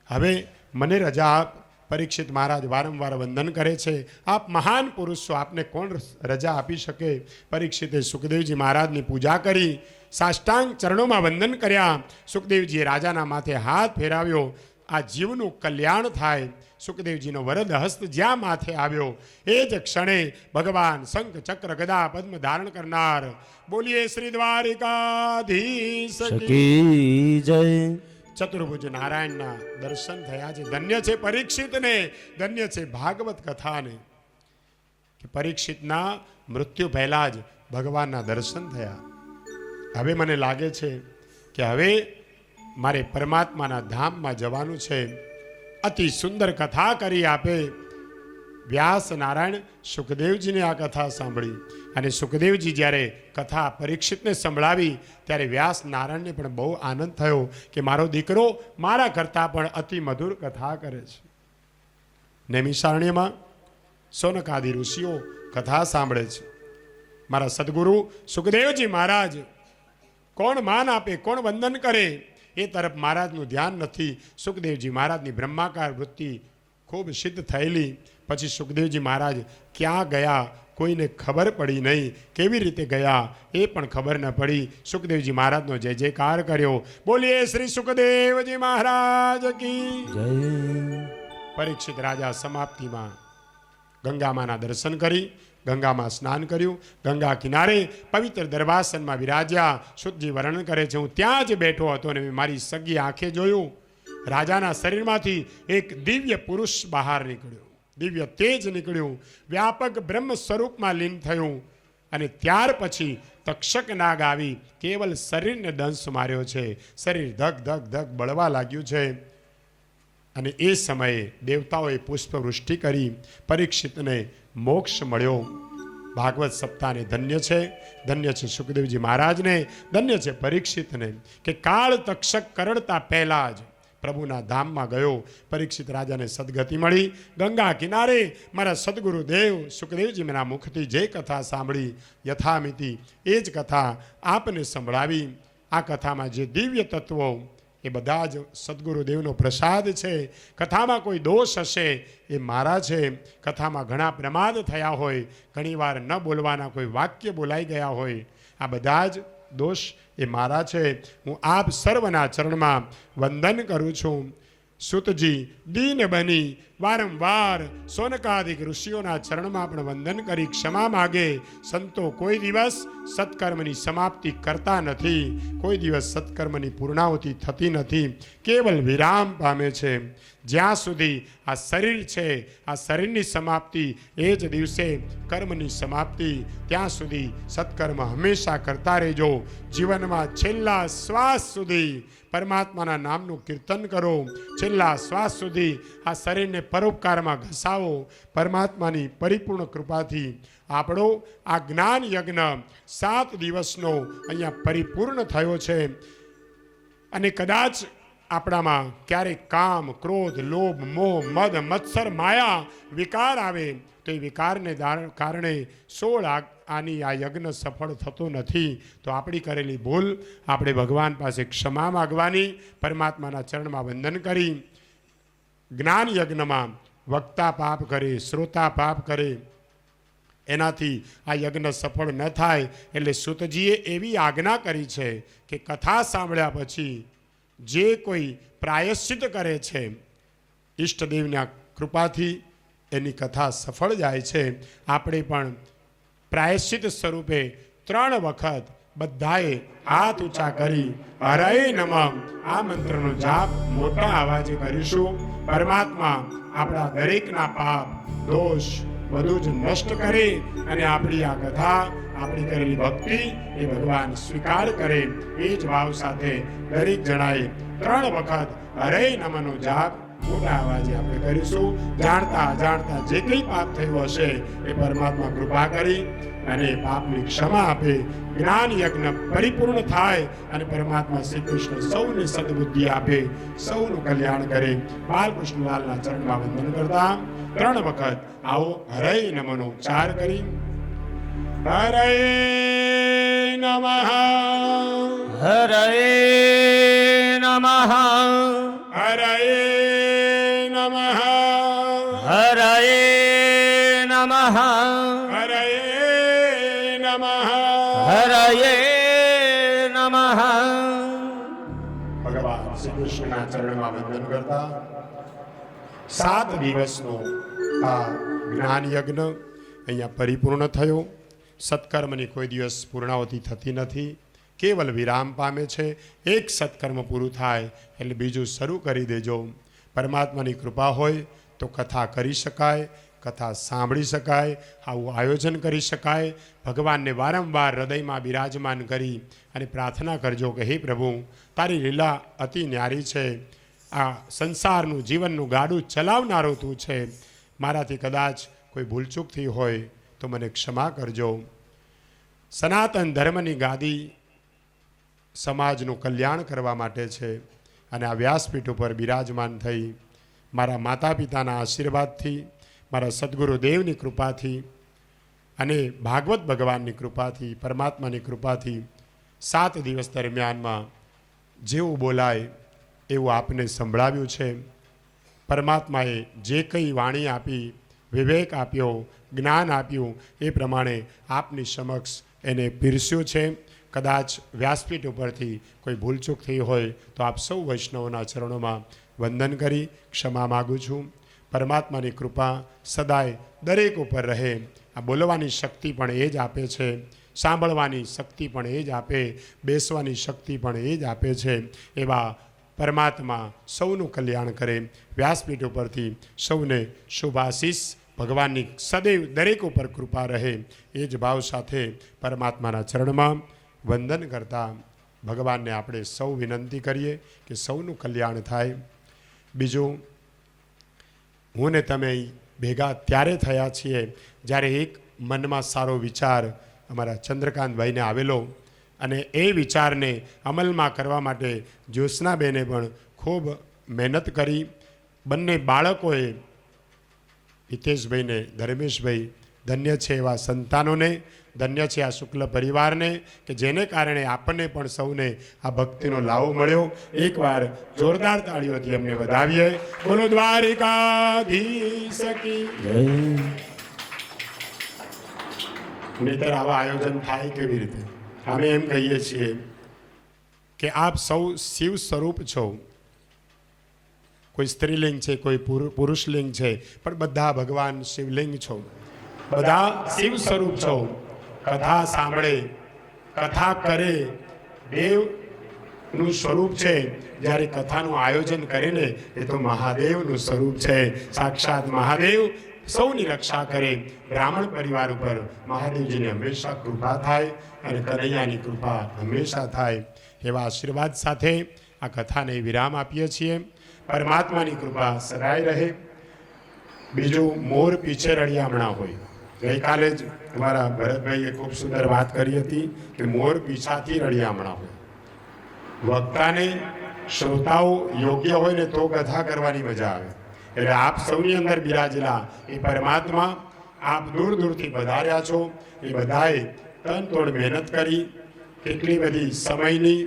હવે મને રજા આપ. પરીક્ષિત મહારાજ વારંવાર વંદન કરે છે. આપ મહાન પુરુષ છો, આપને કોણ રજા આપી શકે? પરીક્ષિતે સુખદેવજી મહારાજની પૂજા કરી, સાષ્ટાંગ ચરણોમાં વંદન કર્યા. સુખદેવજીએ રાજાના માથે હાથ ફેરાવ્યો. આ જીવનું કલ્યાણ થાય. સુખદેવજીનો વરદ હસ્ત જ્યાં માથે આવ્યો એ જ ક્ષણે ભગવાન શંખ ચક્ર ગદા પદ્મ ધારણ કરનાર બોલીએ શ્રી દ્વારિકાધીશ કી જય. ચતુર્ભુજ નારાયણના દર્શન થયા છે. ધન્ય છે પરીક્ષિતને, ધન્ય છે ભાગવત કથાને કે પરીક્ષિતના મૃત્યુ પહેલા જ ભગવાનના દર્શન થયા. હવે મને લાગે છે કે હવે મારે પરમાત્માના ધામમાં જવાનું છે. અતિ સુંદર કથા કરી આપે. વ્યાસ નારાયણ સુખદેવજીને આ કથા સાંભળી અને સુખદેવજી જ્યારે કથા પરીક્ષિતને સંભળાવી ત્યારે વ્યાસ નારાયણને પણ બહુ આનંદ થયો કે મારો દીકરો મારા કરતાં પણ અતિ મધુર કથા કરે છે. નૈમિષારણ્યમાં સોનકાદિ ઋષિઓ કથા સાંભળે છે. મારા સદગુરુ સુખદેવજી મહારાજ કોણ માન આપે, કોણ વંદન કરે એ તરફ મહારાજનું ધ્યાન નથી. સુખદેવજી મહારાજની બ્રહ્માકાર વૃત્તિ ખૂબ સિદ્ધ થયેલી. પછી સુખદેવજી મહારાજ ક્યાં ગયા કોઈને ખબર પડી નહીં. કેવી રીતે ગયા એ પણ ખબર ન પડી. સુખદેવજી મહારાજનો જય જયકાર કર્યો. બોલીએ શ્રી સુખદેવજી મહારાજ કી જય. પરીક્ષિત રાજા સમાપ્તિમાં ગંગામાના દર્શન કરી, ગંગામાં સ્નાન કર્યું. ગંગા કિનારે પવિત્ર દરબાસનમાં વિરાજ્યા. શુદ્ધજી વર્ણન કરે છે, હું ત્યાં જ બેઠો હતો અને મેં મારી સગી આંખે જોયું. રાજાના શરીરમાંથી એક દિવ્ય પુરુષ બહાર નીકળ્યો, દિવ્ય તેજ નીકળ્યું, વ્યાપક બ્રહ્મ સ્વરૂપમાં લીન થયું. અને ત્યાર પછી તક્ષક નાગ આવી કેવલ શરીરને દંશ માર્યો છે. શરીર ધક ધક ધક બળવા લાગ્યું છે. અને એ સમયે દેવતાઓએ પુષ્પવૃષ્ટિ કરી. પરીક્ષિતને મોક્ષ મળ્યો. ભાગવત સપ્તાહને ધન્ય છે, ધન્ય છે સુખદેવજી મહારાજને, ધન્ય છે પરીક્ષિતને કે કાળ તક્ષક કરડતા પહેલા જ પ્રભુના ધામમાં ગયો. પરીક્ષિત રાજાને સદગતિ મળી. ગંગા કિનારે મારા સદગુરુ દેવ સુખદેવજી મેના મુખથી જે કથા સાંભળી યથામિતિ એ જ કથા આપને સંભળાવી. આ કથામાં જે દિવ્ય તત્વો એ બધા જ સદગુરુદેવનો પ્રસાદ છે. કથામાં કોઈ દોષ હશે એ મારા છે. કથામાં ઘણા પ્રમાદ થયા હોય, ઘણીવાર ન બોલવાના કોઈ વાક્ય બોલાઈ ગયા હોય, આ બધા જ દોષ એ મારા છે. હું આપ સર્વના ચરણમાં વંદન કરું છું. સુતજી દીન બની વારંવાર સોનકાદિક ઋષિઓના ચરણમાં પણ વંદન કરી ક્ષમા માગે. સંતો કોઈ દિવસ સત્કર્મની સમાપ્તિ કરતા નથી, કોઈ દિવસ સત્કર્મની પૂર્ણાહુતિ થતી નથી, કેવલ વિરામ પામે છે. જ્યાં સુધી આ શરીર છે, આ શરીરની સમાપ્તિ એ જ દિવસે કર્મની સમાપ્તિ. ત્યાં સુધી સત્કર્મ હંમેશા કરતા રહેજો. જીવનમાં છેલ્લા શ્વાસ સુધી પરમાત્માના નામનું કીર્તન કરો. છેલ્લા શ્વાસ સુધી આ શરીરને પરોપકારમાં ઘસાવો. પરમાત્માની પરિપૂર્ણ કૃપાથી આપણો આ જ્ઞાન યજ્ઞ 7 દિવસનો અહીંયા પરિપૂર્ણ થયો છે. અને કદાચ આપણામાં ક્યારેક કામ, ક્રોધ, લોભ, મોહ, મદ, મત્સર, માયા વિકાર આવે તો એ વિકારને કારણે 16 આની આ યજ્ઞ સફળ થતો નથી. તો આપણી કરેલી ભૂલ આપણે ભગવાન પાસે ક્ષમા માગવાની, પરમાત્માના ચરણમાં વંદન કરી. જ્ઞાન યજ્ઞમાં વક્તા પાપ કરે, શ્રોતા પાપ કરે, એનાથી આ યજ્ઞ સફળ ન થાય. એટલે સુતજીએ એવી આજ્ઞા કરી છે કે કથા સાંભળ્યા પછી જે કોઈ પ્રાયશ્ચિત કરે છે ઈષ્ટદેવના કૃપાથી એની કથા સફળ જાય છે. આપણે પણ પ્રાયશ્ચિત સ્વરૂપે 3 વખત બધાએ હાથ ઊંચા કરી હરે નમઃ આ મંત્રનો જાપ મોટા અવાજે કરીશું. પરમાત્મા આપણા દરેકના પાપ દોષ બધું જ નષ્ટ કરે અને આપણી આ કથા, આપણી કરેલી ભક્તિ એ ભગવાન સ્વીકાર કરે. એ જ ભાવ સાથે દરેક જણાએ 3 વખત હરે નમઃનો જાપ મોટા અવાજે આપણે કરીશું. જાણતા અજાણતા જે કંઈ પાપ થયું હશે એ પરમાત્મા કૃપા કરી અને પાપની ક્ષમા આપે. જ્ઞાન યજ્ઞ પરિપૂર્ણ થાય અને પરમાત્મા શ્રી કૃષ્ણ સૌને સદબુદ્ધિ આપે, સૌનું કલ્યાણ કરે. બાલકૃષ્ણલાલના ચરણમાં વંદન કરતા 3 વખત આવો હરે નમઃનો ઉચ્ચાર કરી હરે નમઃ હરે નમઃ હરે નમઃ નમઃ હરયે નમઃ. હરયે નમઃ. ભગવાન શ્રી કૃષ્ણના ચરણમાં વંદન કરતા 7 દિવસનો આ જ્ઞાન યજ્ઞ અહીંયા પરિપૂર્ણ થયો. સત્કર્મની કોઈ દિવસ પૂર્ણાવતિ થતી નથી, કેવલ વિરામ પામે છે. એક સત્કર્મ પૂરું થાય એટલે બીજું શરૂ કરી દેજો. પરમાત્માની કૃપા હોય તો કથા કરી શકાય, કથા સાંભળી શકાય, આવું આયોજન કરી શકાય. ભગવાનને વારંવાર હૃદયમાં બિરાજમાન કરી અને પ્રાર્થના કરજો કે હે પ્રભુ, તારી લીલા અતિ ન્યારી છે. આ સંસારનું જીવનનું ગાડું ચલાવનારો તું છે. મારાથી કદાચ કોઈ ભૂલચૂક થઈ હોય તો મને ક્ષમા કરજો. સનાતન ધર્મની ગાદી સમાજનું કલ્યાણ કરવા માટે છે અને આ વ્યાસપીઠ ઉપર બિરાજમાન થઈ મારા માતા પિતાના આશીર્વાદથી, મારા સદગુરુ દેવની કૃપાથી અને ભાગવત ભગવાનની કૃપાથી, પરમાત્માની કૃપાથી 7 દિવસ દરમિયાનમાં જેવું બોલાય એવું આપને સંભળાવ્યું છે. પરમાત્માએ જે કંઈ વાણી આપી, વિવેક આપ્યો, જ્ઞાન આપ્યું, એ પ્રમાણે આપની સમક્ષ એને પીરસ્યું છે. કદાચ વ્યાસપીઠ ઉપરથી કોઈ ભૂલચૂક થઈ હોય તો આપ સૌ વૈષ્ણવોના ચરણોમાં વંદન કરી ક્ષમા માગું છું. પરમાત્માની કૃપા સદાય દરેક ઉપર રહે. આ બોલવાની શક્તિ પણ એ જ આપે છે, સાંભળવાની શક્તિ પણ એ જ આપે, બેસવાની શક્તિ પણ એ જ આપે છે. એવા પરમાત્મા સૌનું કલ્યાણ કરે. વ્યાસપીઠ ઉપરથી સૌને શુભાશીષ ભગવાનની સદૈવ દરેક ઉપર કૃપા રહે, એ જ ભાવ સાથે પરમાત્માના ચરણમાં વંદન કરતા ભગવાનને આપણે સૌ વિનંતી કરીએ કે સૌનું કલ્યાણ થાય. બીજું, હું ને તમે ભેગા ત્યારે થયા છીએ જ્યારે એક મનમાં સારો વિચાર અમારા ચંદ્રકાંતભાઈને આવેલો અને એ વિચારને અમલમાં કરવા માટે જ્યોત્સનાબેને પણ ખૂબ મહેનત કરી. બંને બાળકોએ, હિતેશભાઈને ધર્મેશભાઈ, ધન્ય છે એવા સંતાનોને, ધન્ય છે આ શુક્લ પરિવારને કે જેને કારણે આપણને પણ સૌને આ ભક્તિનો લાવો મળ્યો. એકવાર જોરદાર તાળીઓથી અમને વધાવીએ. બોલો દ્વારિકાધીશ કી જય. નહીંતર આવા આયોજન થાય કેવી રીતે? અમે એમ કહીએ છીએ કે આપ સૌ શિવ સ્વરૂપ છો. કોઈ સ્ત્રીલિંગ છે, કોઈ પુરુષલિંગ છે, પણ બધા ભગવાન શિવલિંગ છો. બધા શિવ સ્વરૂપ છો. કથા સાંભળે, કથા કરે, દેવનું સ્વરૂપ છે. જ્યારે કથાનું આયોજન કરે ને એ તો મહાદેવનું સ્વરૂપ છે. સાક્ષાત મહાદેવ સૌની રક્ષા કરે. બ્રાહ્મણ પરિવાર ઉપર મહાદેવજીની હંમેશા કૃપા થાય અને કનૈયાની કૃપા હંમેશા થાય. એવા આશીર્વાદ સાથે આ કથાને વિરામ આપીએ છીએ. પરમાત્માની કૃપા સદાય રહે. બીજું, મોર પીછે રળિયામણા હોય. ગઈકાલે જ અમારા ભરતભાઈએ ખૂબ સુંદર વાત કરી હતી કે મોર પીછાથી રળિયામણા હોય. વક્તાને, શ્રોતાઓ યોગ્ય હોય ને તો કથા કરવાની મજા આવે. એટલે આપ સૌની અંદર બિરાજેલા એ પરમાત્મા, આપ દૂર દૂરથી પધાર્યા છો. એ બધાએ તન તોડ મહેનત કરી, કેટલી બધી સમયની,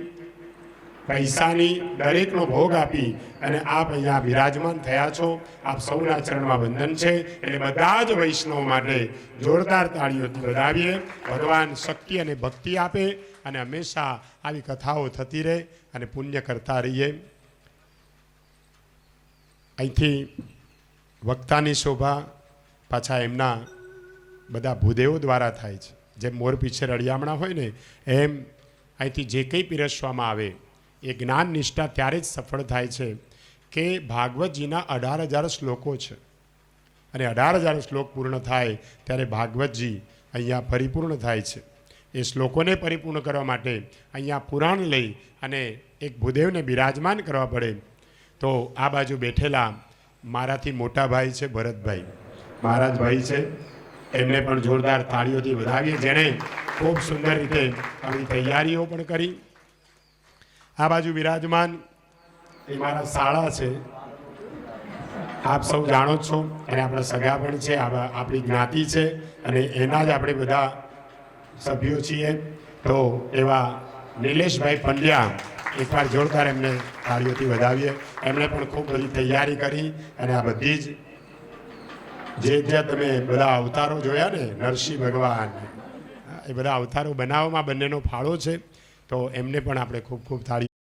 પૈસાની, દરેકનો ભોગ આપી અને આપ અહીંયા બિરાજમાન થયા છો. આપ સૌના ચરણમાં વંદન છે. એટલે બધા જ વૈષ્ણવ માટે જોરદાર તાળીઓથી વધાવીએ. ભગવાન શક્તિ અને ભક્તિ આપે અને હંમેશા આવી કથાઓ થતી રહે અને પુણ્ય કરતા રહીએ. અહીંથી વક્તાની શોભા પાછા એમના બધા ભૂદેવો દ્વારા થાય છે. જેમ મોર પીછે રળિયામણા હોય ને એમ અહીંથી જે કંઈ પીરસવામાં આવે એ જ્ઞાન નિષ્ઠા ત્યારે જ સફળ થાય છે કે ભાગવતજીના 18,000 શ્લોકો છે અને 18,000 શ્લોક પૂર્ણ થાય ત્યારે ભાગવતજી અહીંયા પરિપૂર્ણ થાય છે. એ શ્લોકોને પરિપૂર્ણ કરવા માટે અહીંયા પુરાણ લઈ અને એક ભૂદેવને બિરાજમાન કરવા પડે. તો આ બાજુ બેઠેલા મારાથી મોટા ભાઈ છે ભરતભાઈ, મહારાજ ભાઈ છે, એમને પણ જોરદાર તાળીઓથી વધાવીએ, જેણે ખૂબ સુંદર રીતે આવી તૈયારીઓ પણ કરી. આ બાજુ બિરાજમાન એ મારા શાળા છે, આપ સૌ જાણો છો, અને આપણા સગા પણ છે, આપણી જ્ઞાતિ છે અને એના જ આપણે બધા સભ્યો છીએ. તો એવા નિલેશભાઈ પંડ્યા, એકવાર જોરદાર એમને તાળીઓથી વધાવીએ. એમણે પણ ખૂબ બધી તૈયારી કરી અને આ બધી જ જે જ્યાં તમે બધા અવતારો જોયા ને નરસિંહ ભગવાન, એ બધા અવતારો બનાવવામાં બંનેનો ફાળો છે. તો એમને પણ આપણે ખૂબ ખૂબ તાળી